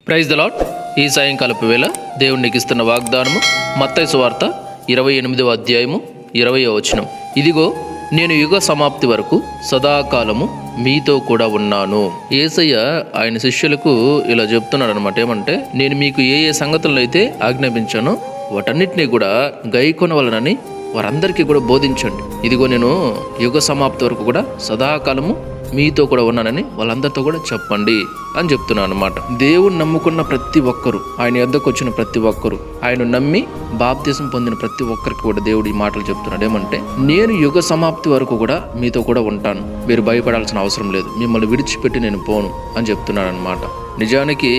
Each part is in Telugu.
Praise the lord. ఈ సాయంకాలపు వేళ దేవుడు నీకు ఇస్తున్న వాగ్దానము మత్తయి సువార్త 28వ అధ్యాయము 20వ వచనం. ఇదిగో నేను యుగ సమాప్తి వరకు సదాకాలము మీతో కూడా ఉన్నాను. యేసయ్య ఆయన శిష్యులకు ఇలా చెప్తున్నాడు అనమాట. ఏమంటే, నేను మీకు ఏ సంగతులను అయితే ఆజ్ఞాపించానో వాటన్నిటినీ కూడా గైకొనవలనని వారందరికీ కూడా బోధించండి. ఇదిగో నేను యుగ సమాప్తి వరకు కూడా సదాకాలము మీతో కూడా ఉన్నానని వాళ్ళందరితో కూడా చెప్పండి అని చెప్తున్నాను అనమాట. దేవుడు నమ్ముకున్న ప్రతి ఒక్కరు, ఆయన యొద్దకు వచ్చిన ప్రతి ఒక్కరు, ఆయన నమ్మి బాప్తిసం పొందిన ప్రతి ఒక్కరికి కూడా దేవుడు ఈ మాటలు చెప్తున్నాడు. ఏమంటే, నేను యుగ సమాప్తి వరకు కూడా మీతో కూడా ఉంటాను, మీరు భయపడాల్సిన అవసరం లేదు, మిమ్మల్ని విడిచిపెట్టి నేను పోను అని చెప్తున్నాడు అనమాట. నిజానికి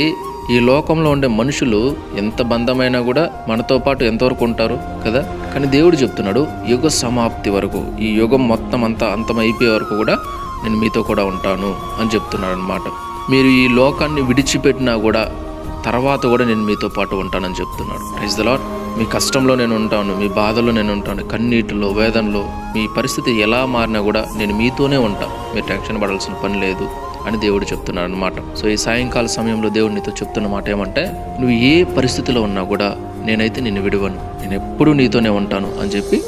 ఈ లోకంలో ఉండే మనుషులు ఎంత బంధమైనా కూడా మనతో పాటు ఎంతవరకు ఉంటారు కదా. కానీ దేవుడు చెప్తున్నాడు, యుగ సమాప్తి వరకు, ఈ యుగం మొత్తం అంతమైపోయే వరకు కూడా నేను మీతో కూడా ఉంటాను అని చెప్తున్నాడు అనమాట. మీరు ఈ లోకాన్ని విడిచిపెట్టినా కూడా తర్వాత కూడా నేను మీతో పాటు ఉంటానని చెప్తున్నాడు. Praise the lord. మీ కష్టంలో నేను ఉంటాను, మీ బాధలో నేను ఉంటాను, కన్నీటిలో, వేదనలో, మీ పరిస్థితి ఎలా మారినా కూడా నేను మీతోనే ఉంటాను, మీరు టెన్షన్ పడాల్సిన పని లేదు అని దేవుడు చెప్తున్నాడు అనమాట. సో ఈ సాయంకాల సమయంలో దేవుడు నీతో చెప్తున్న మాట ఏమంటే, నువ్వు ఏ పరిస్థితిలో ఉన్నా కూడా నేనైతే నిన్ను విడువను, నేను ఎప్పుడూ నీతోనే ఉంటాను అని చెప్పి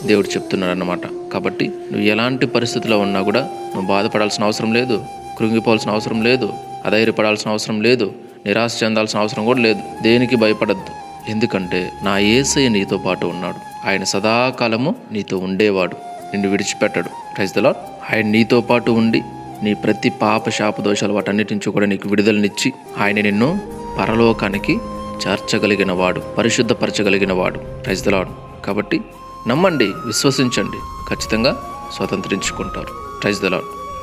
దేవుడు చెప్తున్నాడు అన్నమాట. కాబట్టి నువ్వు ఎలాంటి పరిస్థితిలో ఉన్నా కూడా నువ్వు బాధపడాల్సిన అవసరం లేదు, కృంగిపోవాల్సిన అవసరం లేదు, అధైర్యపడాల్సిన అవసరం లేదు, నిరాశ చెందాల్సిన అవసరం కూడా లేదు. దేనికి భయపడద్దు. ఎందుకంటే నా యేసయ్య నీతో పాటు ఉన్నాడు. ఆయన సదాకాలము నీతో ఉండేవాడు, నిన్ను విడిచిపెట్టడు. Praise the lord. ఆయన నీతో పాటు ఉండి నీ ప్రతి పాప శాప దోషాలు వాటన్నిటి నుంచి కూడా నీకు విడుదలనిచ్చి ఆయన నిన్ను పరలోకానికి చేర్చగలిగిన వాడు, పరిశుద్ధపరచగలిగిన వాడు. Praise the Lord. కాబట్టి నమ్మండి, విశ్వసించండి, ఖచ్చితంగా స్వతంత్రించుకుంటారు. Praise the lord.